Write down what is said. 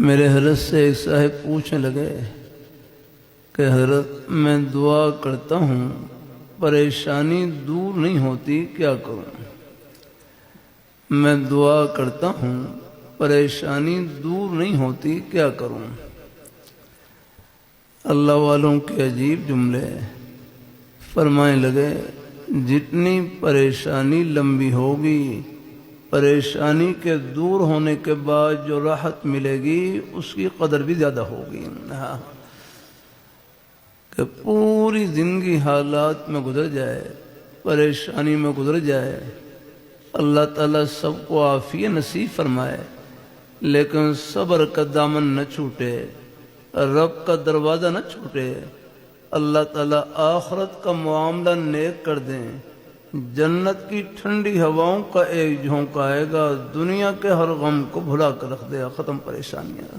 میرے حضرت سے ایک صاحب پوچھنے لگے کہ حضرت میں دعا کرتا ہوں پریشانی دور نہیں ہوتی، کیا کروں؟ میں دعا کرتا ہوں پریشانی دور نہیں ہوتی، کیا کروں؟ اللہ والوں کے عجیب جملے فرمانے لگے، جتنی پریشانی لمبی ہوگی، پریشانی کے دور ہونے کے بعد جو راحت ملے گی اس کی قدر بھی زیادہ ہوگی۔ کہ پوری زندگی حالات میں گزر جائے، پریشانی میں گزر جائے، اللہ تعالیٰ سب کو عافیت نصیب فرمائے، لیکن صبر کا دامن نہ چھوٹے، رب کا دروازہ نہ چھوٹے، اللہ تعالیٰ آخرت کا معاملہ نیک کر دیں، جنت کی ٹھنڈی ہواؤں کا ایک جھونکا آئے گا، دنیا کے ہر غم کو بھلا کر رکھ دے گا، ختم پریشانیاں۔